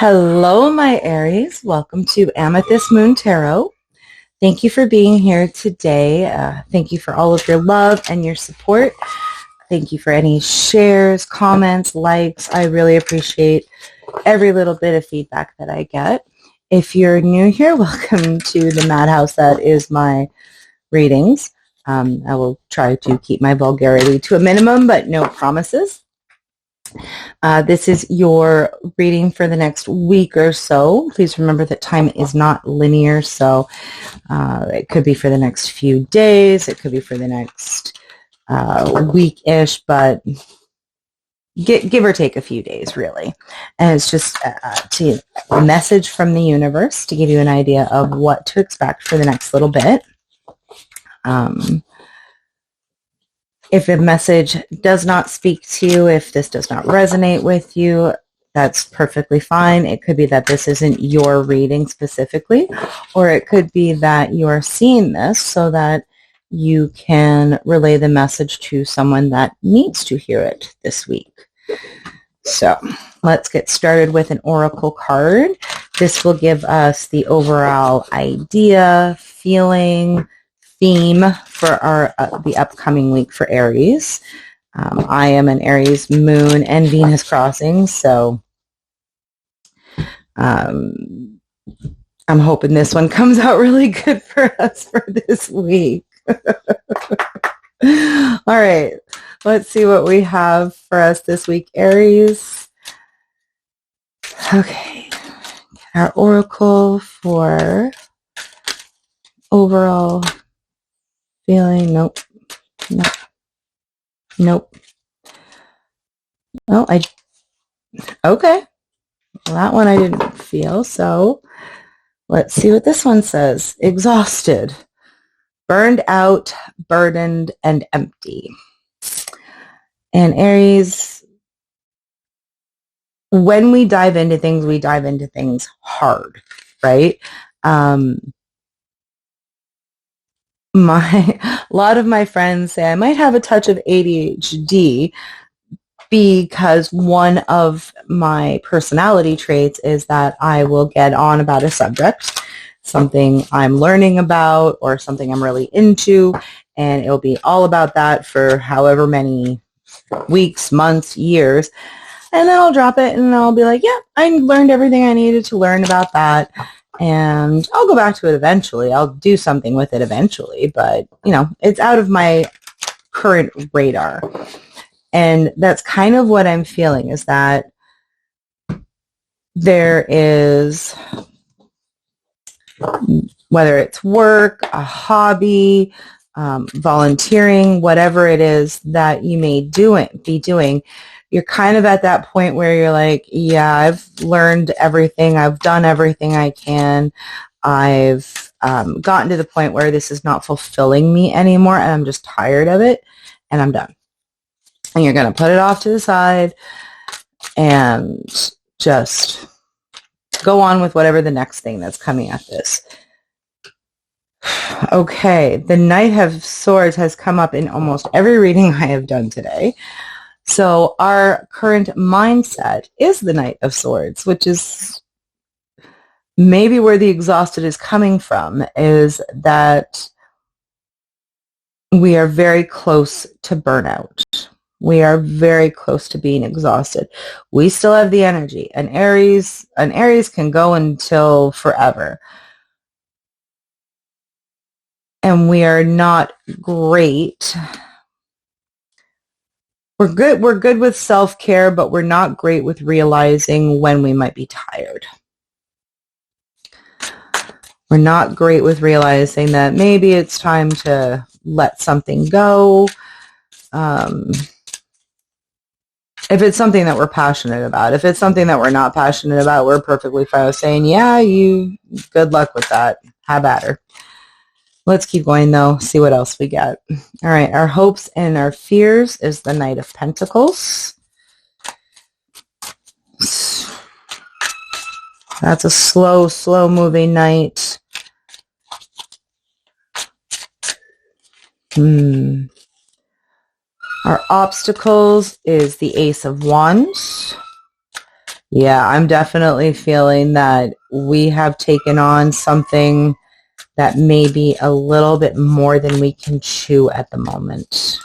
Hello, my Aries. Welcome to Amethyst Moon Tarot. Thank you for being here today. Thank you for all of your love and your support. Thank you for any shares, comments, likes. I really appreciate every little bit of feedback that I get. If you're new here, welcome to the madhouse that is my readings. I will try to keep my vulgarity to a minimum, but no promises. This is your reading for the next week or so. Please remember that time is not linear, so it could be for the next few days. It could be for the next week-ish, but give or take a few days, really. And it's just a message from the universe to give you an idea of what to expect for the next little bit. If a message does not speak to you, if this does not resonate with you, that's perfectly fine. It could be that this isn't your reading specifically, or it could be that you are seeing this so that you can relay the message to someone that needs to hear it this week. So let's get started with an oracle card. This will give us the overall idea, feeling, theme for the upcoming week for Aries. I am an Aries moon and Venus crossing, so I'm hoping this one comes out really good for us for this week. All right, let's see what we have for us this week, Aries. Okay, our oracle for overall feeling. Nope. Oh, okay. Well, that one I didn't feel, so let's see what this one says. Exhausted, burned out, burdened, and empty. And Aries, when we dive into things hard, right? A lot of my friends say I might have a touch of ADHD because one of my personality traits is that I will get on about a subject, something I'm learning about or something I'm really into, and it'll be all about that for however many weeks, months, years. And then I'll drop it and I'll be like, yeah, I learned everything I needed to learn about that. And I'll go back to it eventually. I'll do something with it eventually, but it's out of my current radar. And that's kind of what I'm feeling, is that there is, whether it's work, a hobby, volunteering, whatever it is that you may be doing, you're kind of at that point where you're like, yeah, I've learned everything. I've done everything I can. I've gotten to the point where this is not fulfilling me anymore, and I'm just tired of it, and I'm done. And you're going to put it off to the side and just go on with whatever the next thing that's coming at this. Okay, the Knight of Swords has come up in almost every reading I have done today. So our current mindset is the Knight of Swords, which is maybe where the exhausted is coming from, is that we are very close to burnout. We are very close to being exhausted. We still have the energy. An Aries can go until forever. And we are not great. We're good with self-care, but we're not great with realizing when we might be tired. We're not great with realizing that maybe it's time to let something go. If it's something that we're passionate about. If it's something that we're not passionate about, we're perfectly fine with saying, yeah, good luck with that. Have at her. Let's keep going, though. See what else we get. All right. Our hopes and our fears is the Knight of Pentacles. That's a slow moving knight. Our obstacles is the Ace of Wands. Yeah, I'm definitely feeling that we have taken on something that may be a little bit more than we can chew at the moment.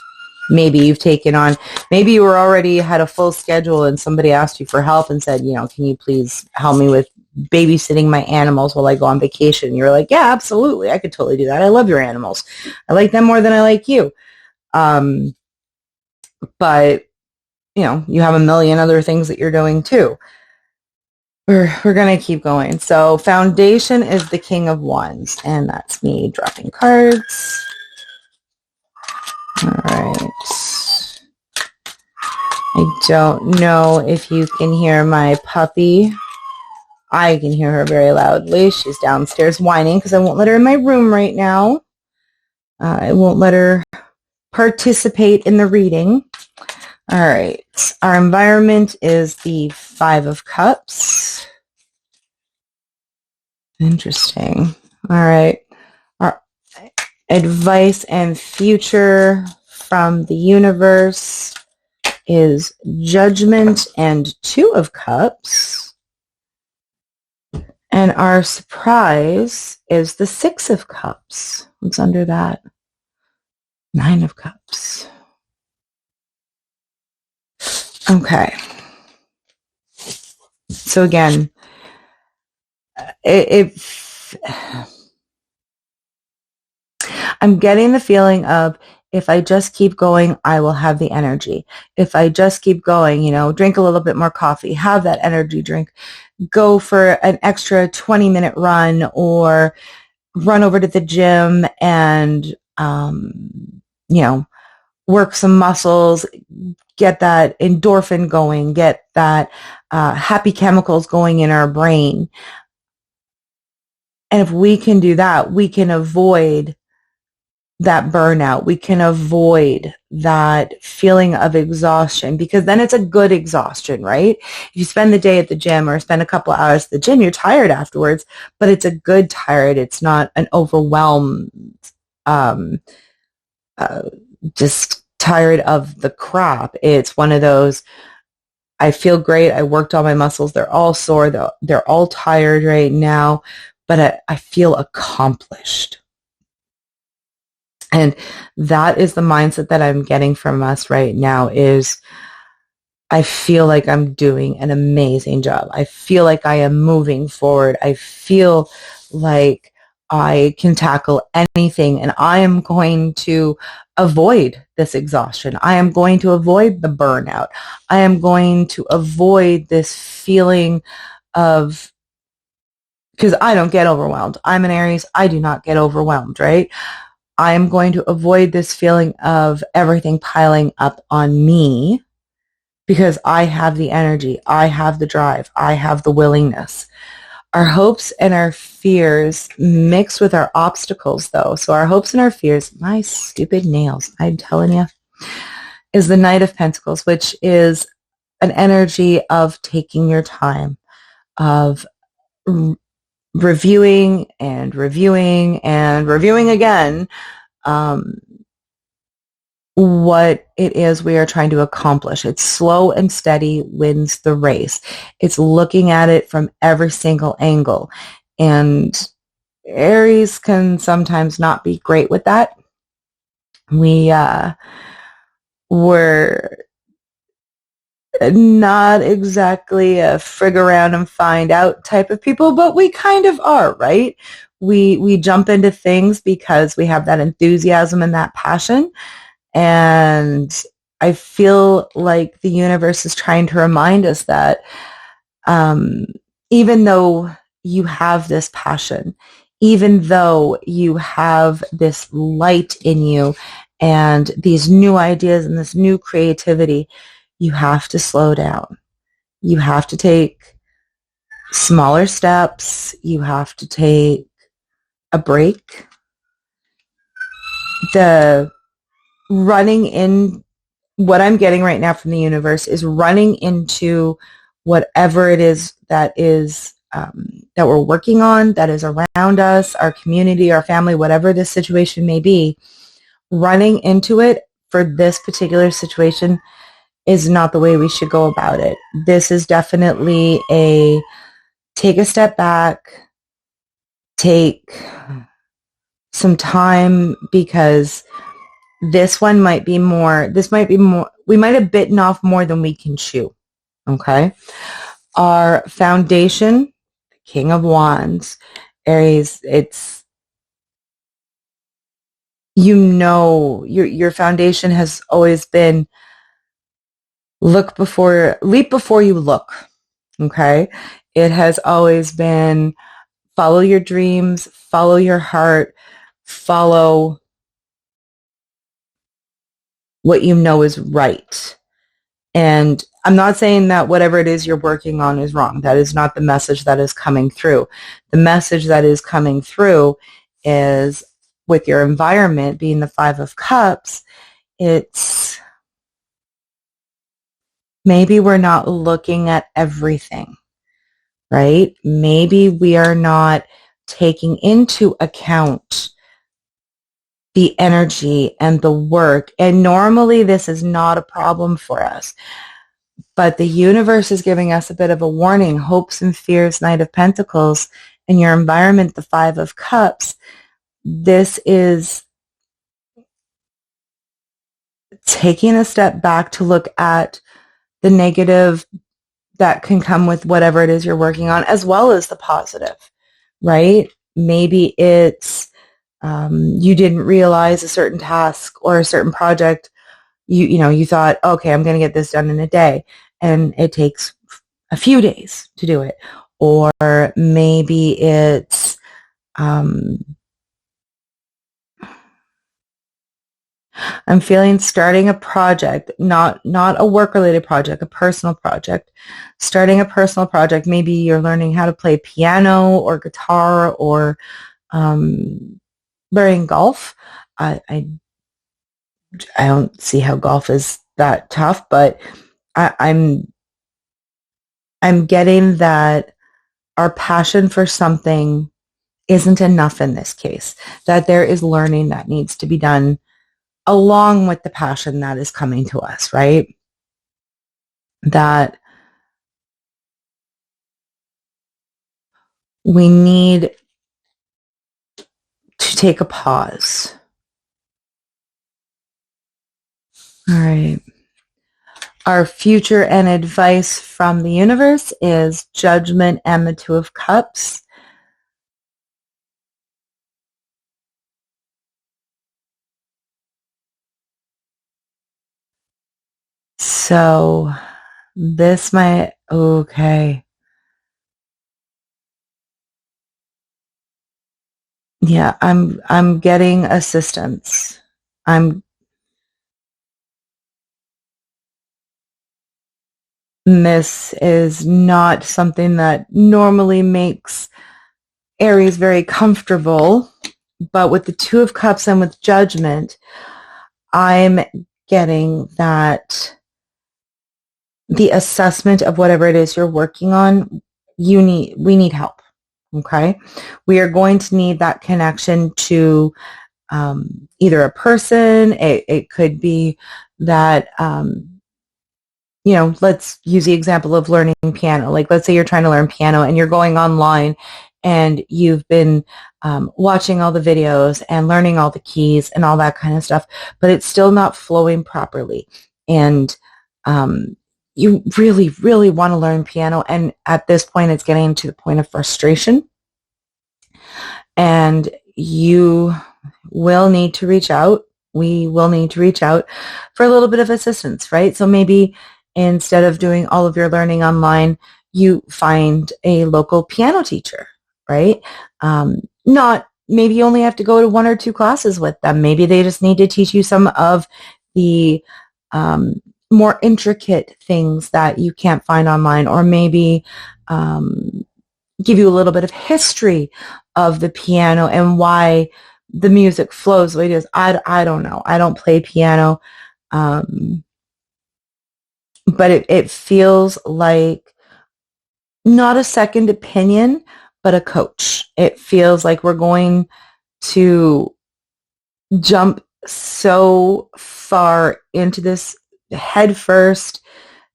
Maybe you've taken on, maybe you were already had a full schedule and somebody asked you for help and said, can you please help me with babysitting my animals while I go on vacation? You're like, yeah, absolutely. I could totally do that. I love your animals. I like them more than I like you. But, you have a million other things that you're doing too. We're going to keep going. So foundation is the King of Wands, and that's me dropping cards. All right. I don't know if you can hear my puppy. I can hear her very loudly. She's downstairs whining because I won't let her in my room right now. I won't let her participate in the reading. All right. Our environment is the Five of Cups. Interesting. All right. Our advice and future from the universe is Judgment and Two of Cups. And our surprise is the Six of Cups. What's under that? Nine of Cups. Okay. So again, I'm getting the feeling of if I just keep going, I will have the energy. If I just keep going, drink a little bit more coffee, have that energy drink, go for an extra 20-minute run or run over to the gym and, work some muscles, get that endorphin going, get that happy chemicals going in our brain. And if we can do that, we can avoid that burnout. We can avoid that feeling of exhaustion because then it's a good exhaustion, right? If you spend the day at the gym or spend a couple of hours at the gym, you're tired afterwards, but it's a good tired. It's not an overwhelmed, just tired of the crap. It's one of those, I feel great. I worked all my muscles. They're all sore. They're all tired right now, but I feel accomplished. And that is the mindset that I'm getting from us right now is I feel like I'm doing an amazing job. I feel like I am moving forward. I feel like I can tackle anything and I am going to avoid this exhaustion. I am going to avoid the burnout. I am going to avoid this feeling of, because I don't get overwhelmed. I'm an Aries. I do not get overwhelmed, right? I am going to avoid this feeling of everything piling up on me because I have the energy, I have the drive, I have the willingness. Our hopes and our fears mix with our obstacles, though. So our hopes and our fears, my stupid nails, I'm telling you, is the Knight of Pentacles, which is an energy of taking your time, of reviewing and reviewing and reviewing again what it is we are trying to accomplish. It's slow and steady wins the race. It's looking at it from every single angle. And Aries can sometimes not be great with that. We're not exactly a frig around and find out type of people, but we kind of are, right? We jump into things because we have that enthusiasm and that passion. And I feel like the universe is trying to remind us that even though you have this passion, even though you have this light in you and these new ideas and this new creativity, you have to slow down. You have to take smaller steps. You have to take a break. The running in, what I'm getting right now from the universe is running into whatever it is that we're working on, that is around us, our community, our family, whatever this situation may be. Running into it for this particular situation is not the way we should go about it. This is definitely a take a step back, take some time, because this might be more, we might have bitten off more than we can chew. Okay. Our foundation, King of Wands, Aries, it's, your foundation has always been leap before you look. Okay. It has always been follow your dreams, follow your heart, follow what you know is right. And I'm not saying that whatever it is you're working on is wrong. That is not the message that is coming through. The message that is coming through is, with your environment being the Five of Cups, it's maybe we're not looking at everything, right? Maybe we are not taking into account the energy and the work. And normally this is not a problem for us. But the universe is giving us a bit of a warning. Hopes and fears, Knight of Pentacles, in your environment, the Five of Cups. This is taking a step back to look at the negative that can come with whatever it is you're working on, as well as the positive, right? Maybe it's you didn't realize a certain task or a certain project. You thought, okay, I'm going to get this done in a day, and it takes a few days to do it. Or maybe it's I'm feeling starting a project, not a work-related project, a personal project. Starting a personal project, maybe you're learning how to play piano or guitar, or learning golf. I don't see how golf is that tough, but I'm getting that our passion for something isn't enough in this case, that there is learning that needs to be done along with the passion that is coming to us, right? That we need to take a pause. All right. Our future and advice from the universe is Judgment and the Two of Cups. So this might, okay. Yeah, I'm getting assistance. This is not something that normally makes Aries very comfortable, but with the Two of Cups and with Judgment, I'm getting that the assessment of whatever it is you're working on, we need help. Okay. We are going to need that connection to either a person. It could be that, let's use the example of learning piano. Like, let's say you're trying to learn piano and you're going online and you've been watching all the videos and learning all the keys and all that kind of stuff, but it's still not flowing properly. And you really, really want to learn piano. And at this point, it's getting to the point of frustration. And you will need to reach out. We will need to reach out for a little bit of assistance, right? So maybe instead of doing all of your learning online, you find a local piano teacher, right? Maybe you only have to go to 1 or 2 classes with them. Maybe they just need to teach you some of the more intricate things that you can't find online, or maybe give you a little bit of history of the piano and why the music flows the way it is. I don't know. I don't play piano. But it feels like not a second opinion, but a coach. It feels like we're going to jump so far into this head first,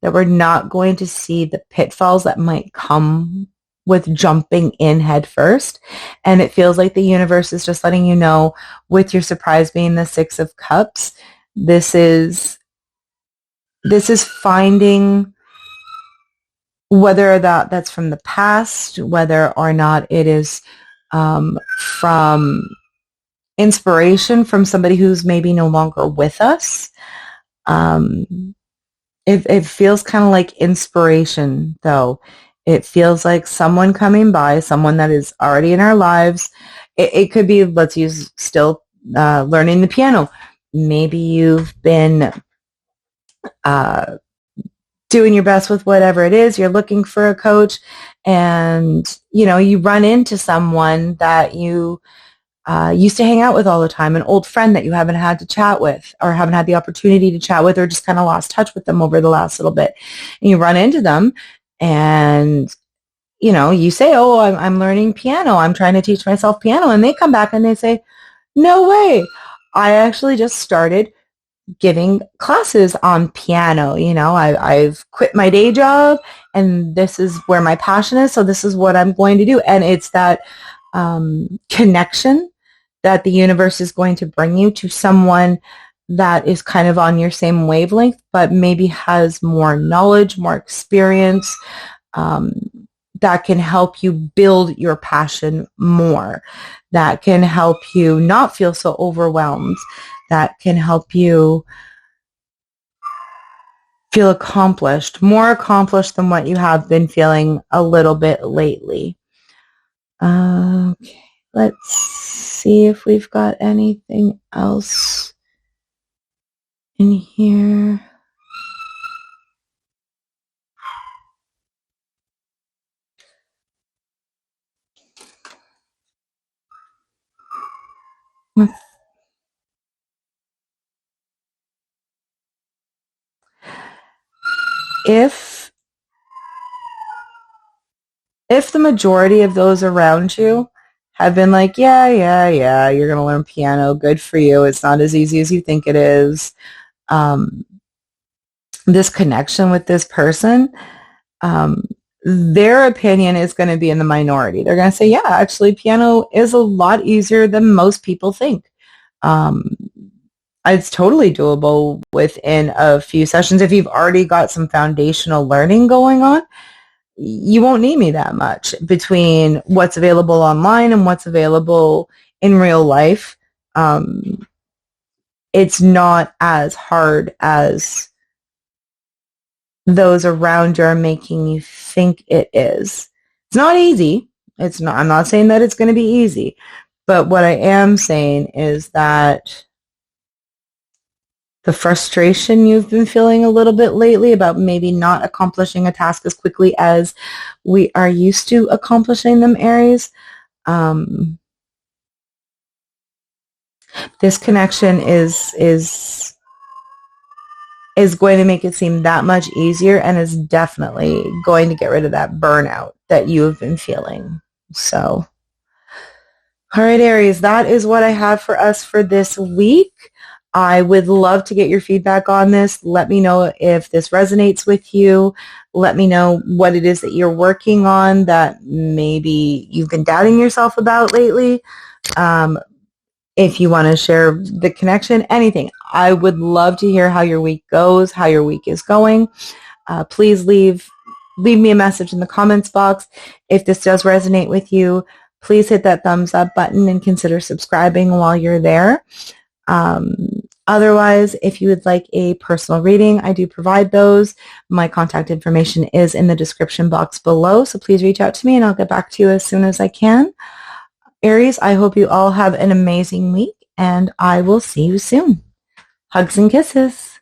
that we're not going to see the pitfalls that might come with jumping in head first. And it feels like the universe is just letting you know, with your surprise being the Six of Cups, this is finding, whether that's from the past, whether or not it is from inspiration from somebody who's maybe no longer with us. It feels kind of like inspiration, though. It feels like someone coming by, someone that is already in our lives. It could be, let's use still learning the piano. Maybe you've been doing your best with whatever it is. You're looking for a coach, and you run into someone that you used to hang out with all the time, an old friend that you haven't had to chat with, or haven't had the opportunity to chat with, or just kind of lost touch with them over the last little bit. And you run into them, and you say, oh, I'm learning piano. I'm trying to teach myself piano. And they come back and they say, no way. I actually just started giving classes on piano. I've quit my day job, and this is where my passion is. So this is what I'm going to do. And it's that connection that the universe is going to bring you to someone that is kind of on your same wavelength, but maybe has more knowledge, more experience, that can help you build your passion more, that can help you not feel so overwhelmed, that can help you feel accomplished, more accomplished than what you have been feeling a little bit lately. Okay, let's see if we've got anything else in here. If the majority of those around you have been like, yeah, you're going to learn piano, good for you, it's not as easy as you think it is, this connection with this person, their opinion is going to be in the minority. They're going to say, yeah, actually, piano is a lot easier than most people think. It's totally doable within a few sessions. If you've already got some foundational learning going on, you won't need me that much. Between what's available online and what's available in real life, it's not as hard as those around you are making you think it is. It's not easy. It's not. I'm not saying that it's going to be easy, but what I am saying is that the frustration you've been feeling a little bit lately about maybe not accomplishing a task as quickly as we are used to accomplishing them, Aries, this connection is going to make it seem that much easier, and is definitely going to get rid of that burnout that you have been feeling. So, all right, Aries, that is what I have for us for this week. I would love to get your feedback on this. Let me know if this resonates with you. Let me know what it is that you're working on that maybe you've been doubting yourself about lately. If you want to share the connection, anything. I would love to hear how your week goes, how your week is going. Please leave me a message in the comments box. If this does resonate with you, please hit that thumbs up button and consider subscribing while you're there. Otherwise, if you would like a personal reading, I do provide those. My contact information is in the description box below, so please reach out to me and I'll get back to you as soon as I can. Aries, I hope you all have an amazing week, and I will see you soon. Hugs and kisses.